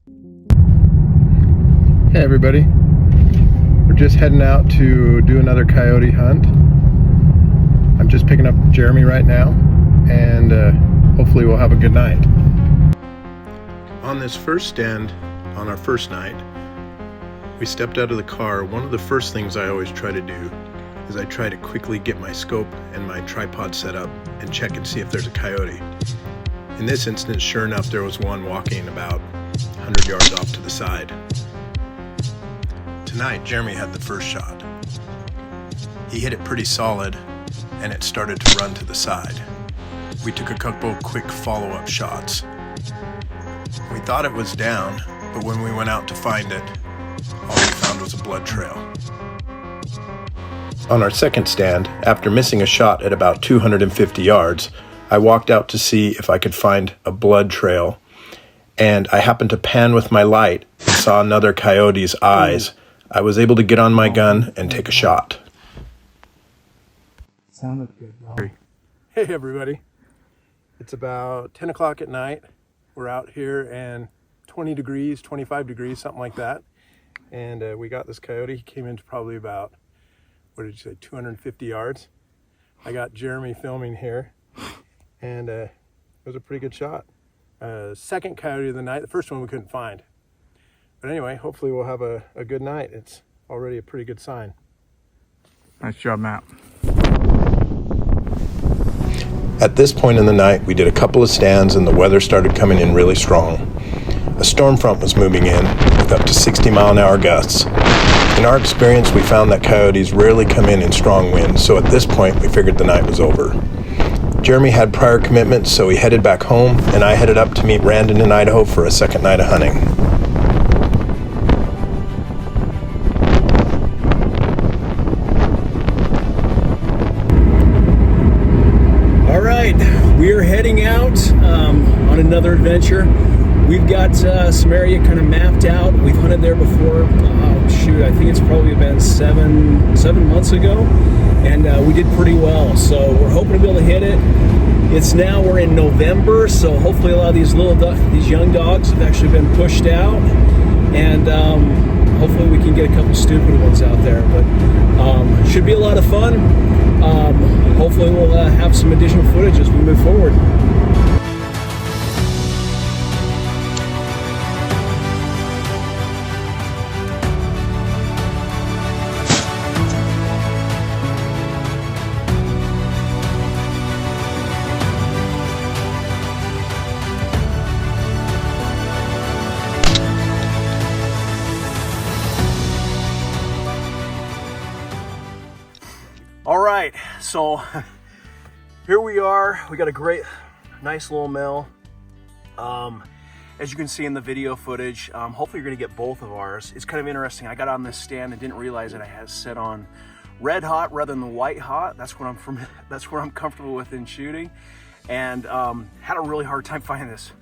Hey everybody, we're just heading out to do another coyote hunt. I'm just picking up Jeremy right now, and hopefully we'll have a good night. On this first stand, on our first night, we stepped out of the car. One of the first things I always try to do is I try to quickly get my scope and my tripod set up and check and see if there's a coyote. In this instance, sure enough, there was one walking about 100 yards off to the side. Tonight, Jeremy had the first shot. He hit it pretty solid, and it started to run to the side. We took a couple quick follow-up shots. We thought it was down, but when we went out to find it, all we found was a blood trail. On our second stand, after missing a shot at about 250 yards, I walked out to see if I could find a blood trail, and I happened to pan with my light and saw another coyote's eyes. I was able to get on my gun and take a shot. Sounded good, bro. Hey everybody. It's about 10 o'clock at night. We're out here and 20 degrees, 25 degrees, something like that. And we got this coyote. He came in to probably about, what did you say, 250 yards. I got Jeremy filming here, and it was a pretty good shot. Second coyote of the night. The first one we couldn't find. But anyway, hopefully we'll have a good night. It's already a pretty good sign. Nice job, Matt. At this point in the night, we did a couple of stands and the weather started coming in really strong. A storm front was moving in with up to 60-mile-an-hour gusts. In our experience, we found that coyotes rarely come in strong winds, so at this point, we figured the night was over. Jeremy had prior commitments, so he headed back home, and I headed up to meet Randon in Idaho for a second night of hunting. We are heading out on another adventure. We've got some area kind of mapped out. We've hunted there before. I think it's probably been seven months ago, and we did pretty well. So we're hoping to be able to hit it. We're in November, so hopefully a lot of these young dogs have actually been pushed out, and hopefully we can get a couple stupid ones out there. But should be a lot of fun. Hopefully we'll have some additional footage as we move forward. All right, so here we are. We got a nice little mill. As you can see in the video footage, hopefully you're gonna get both of ours. It's kind of interesting. I got on this stand and didn't realize that I had it set on red hot rather than white hot. That's what I'm comfortable with in shooting, and had a really hard time finding this.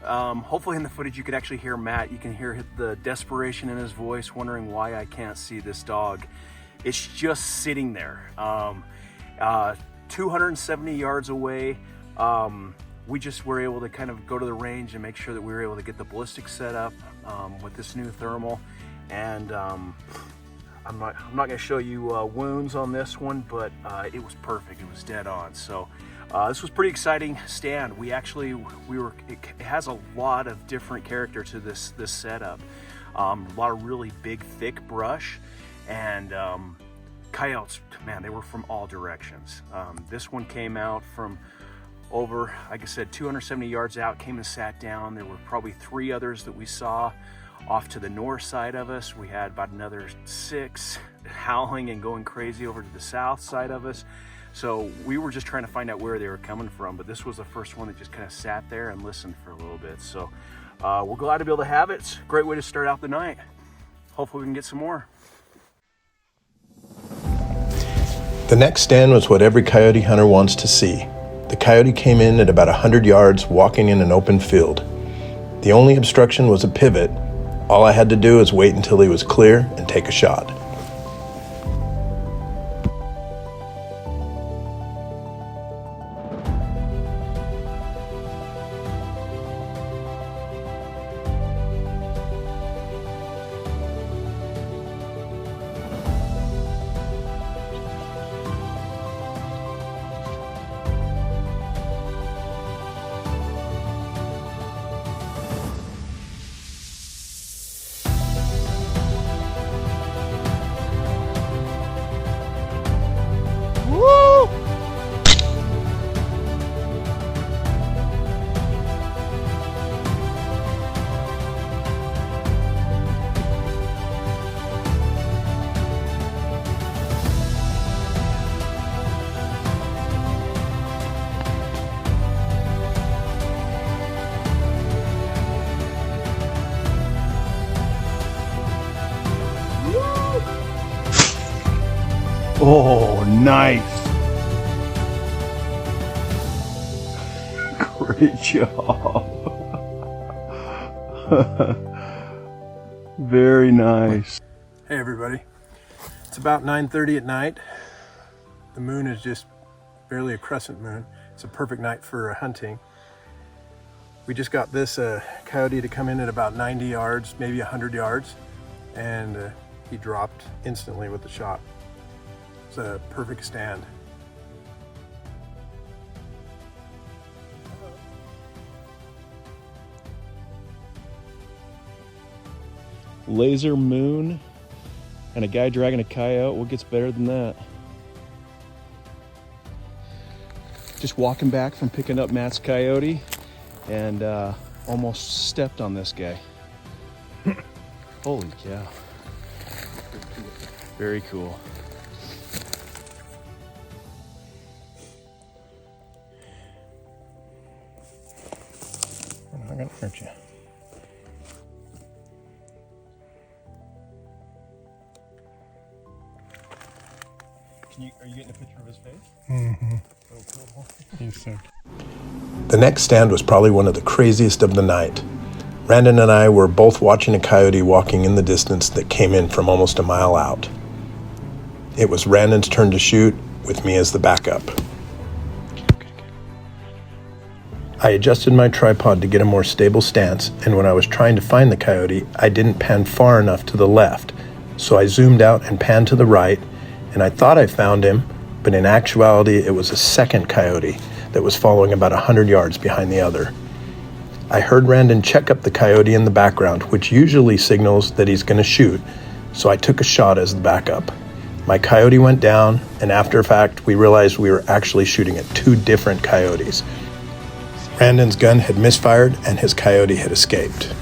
Hopefully in the footage you could actually hear Matt. You can hear the desperation in his voice, wondering why I can't see this dog. It's just sitting there. 270 yards away. We just were able to kind of go to the range and make sure that we were able to get the ballistic set up with this new thermal. And I'm not going to show you wounds on this one, but it was perfect. It was dead on. So this was pretty exciting stand. It has a lot of different character to this setup. A lot of really big, thick brush. And coyotes, man, they were from all directions. This one came out from over, like I said, 270 yards out, came and sat down. There were probably 3 others that we saw off to the north side of us. We had about another 6 howling and going crazy over to the south side of us. So we were just trying to find out where they were coming from, but this was the first one that just kind of sat there and listened for a little bit. So we're glad to be able to have it. It's a great way to start out the night. Hopefully we can get some more. The next stand was what every coyote hunter wants to see. The coyote came in at about 100 yards, walking in an open field. The only obstruction was a pivot. All I had to do was wait until he was clear and take a shot. Oh, nice. Great job. Very nice. Hey everybody, it's about 9:30 at night. The moon is just barely a crescent moon. It's a perfect night for hunting. We just got this coyote to come in at about 90 yards, maybe 100 yards, and he dropped instantly with the shot. It's a perfect stand. Laser moon and a guy dragging a coyote. What gets better than that? Just walking back from picking up Matt's coyote and almost stepped on this guy. Holy cow. Very cool. I'm not gonna hurt you. Are you getting a picture of his face? Mm-hmm. Oh, cool. He's sick. The next stand was probably one of the craziest of the night. Randon and I were both watching a coyote walking in the distance that came in from almost a mile out. It was Randon's turn to shoot, with me as the backup. I adjusted my tripod to get a more stable stance, and when I was trying to find the coyote, I didn't pan far enough to the left, so I zoomed out and panned to the right, and I thought I found him, but in actuality it was a second coyote that was following about 100 yards behind the other. I heard Randon check up the coyote in the background, which usually signals that he's going to shoot, so I took a shot as the backup. My coyote went down, and after the fact we realized we were actually shooting at two different coyotes. Randon's gun had misfired and his coyote had escaped.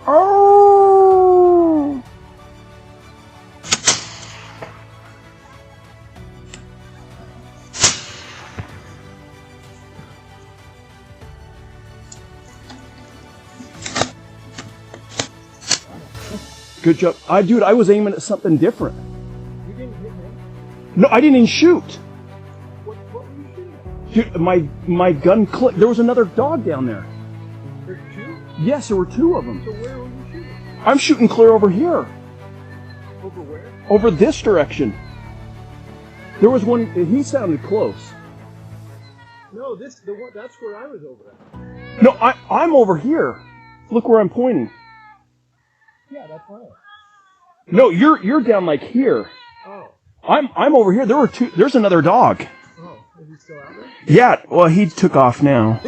Oh! Good job. Dude, I was aiming at something different. You didn't hit me? No, I didn't even shoot. What were you shooting at? Dude, my gun clicked. There was another dog down there. There's two? Yes, there were two of them. So where were you shooting? I'm shooting clear over here. Over where? Over this direction. There was one, he sounded close. No, that's where I was over at. No, I'm over here. Look where I'm pointing. Yeah, that's right. No, you're down like here. Oh. I'm over here. There's another dog. Oh, is he still out there? Yeah, well, he took off now.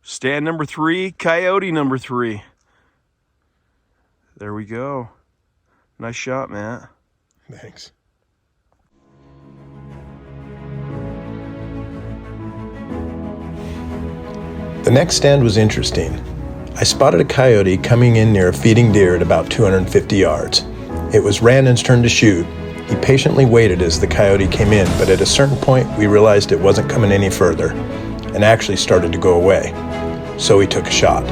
Stand number 3, coyote number 3. There we go. Nice shot, Matt. Thanks. The next stand was interesting. I spotted a coyote coming in near a feeding deer at about 250 yards. It was Randon's turn to shoot. He patiently waited as the coyote came in, but at a certain point we realized it wasn't coming any further and actually started to go away. So he took a shot.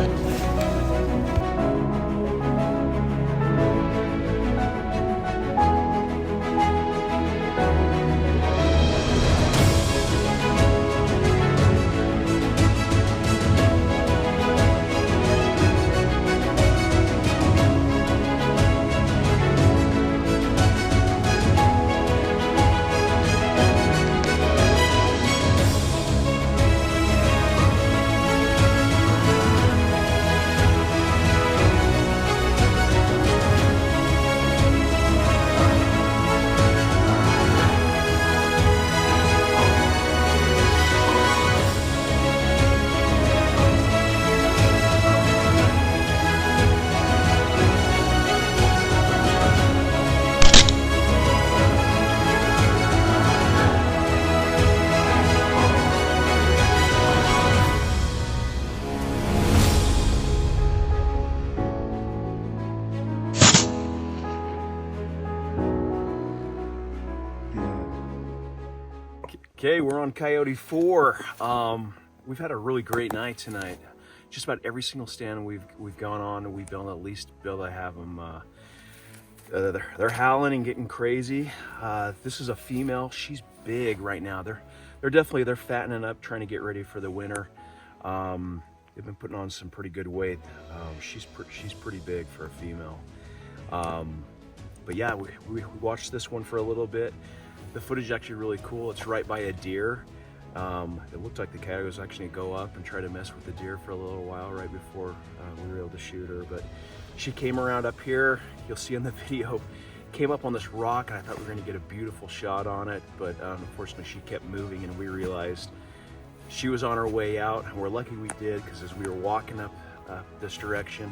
Okay, we're on Coyote 4. We've had a really great night tonight. Just about every single stand we've gone on, we've been at least be able to have them. They're howling and getting crazy. This is a female. She's big right now. They're fattening up, trying to get ready for the winter. They've been putting on some pretty good weight. She's pretty big for a female. But yeah, we watched this one for a little bit. The footage is actually really cool. It's right by a deer. It looked like the coyote was actually gonna go up and try to mess with the deer for a little while right before we were able to shoot her. But she came around up here. You'll see in the video, came up on this rock, and I thought we were gonna get a beautiful shot on it. But unfortunately, she kept moving, and we realized she was on her way out. And we're lucky we did, because as we were walking up this direction,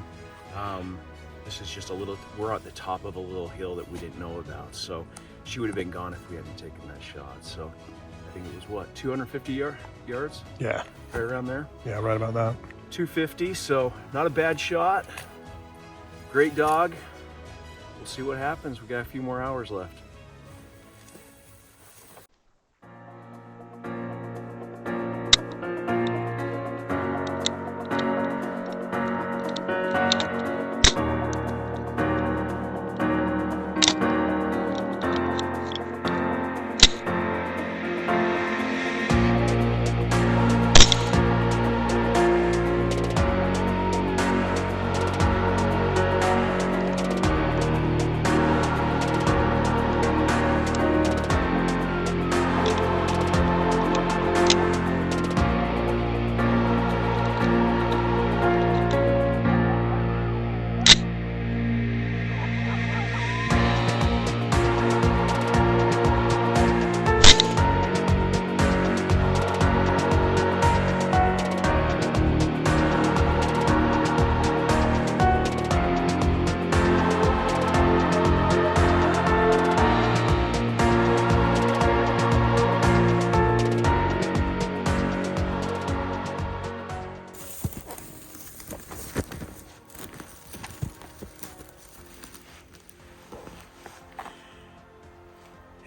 this is just we're at the top of a little hill that we didn't know about. So she would have been gone if we hadn't taken that shot. So I think it was what, 250 yards? Yeah. Right around there? Yeah, right about that. 250, so not a bad shot. Great dog. We'll see what happens. We got a few more hours left.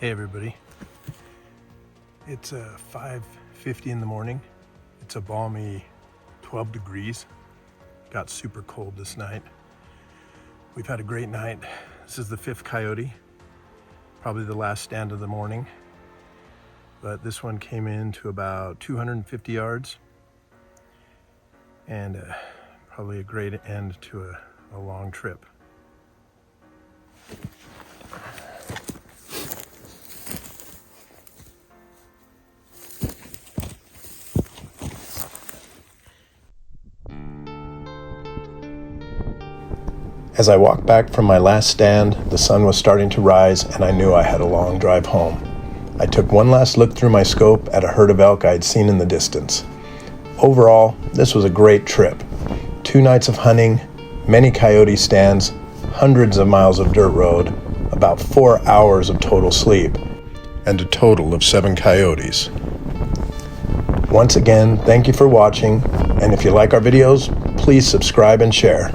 Hey everybody, it's 5:50 in the morning. It's a balmy 12 degrees. Got super cold this night. We've had a great night. This is the 5th coyote, probably the last stand of the morning. But this one came in to about 250 yards, and probably a great end to a long trip. As I walked back from my last stand, the sun was starting to rise, and I knew I had a long drive home. I took one last look through my scope at a herd of elk I'd seen in the distance. Overall, this was a great trip. 2 nights of hunting, many coyote stands, hundreds of miles of dirt road, about 4 hours of total sleep, and a total of 7 coyotes. Once again, thank you for watching, and if you like our videos, please subscribe and share.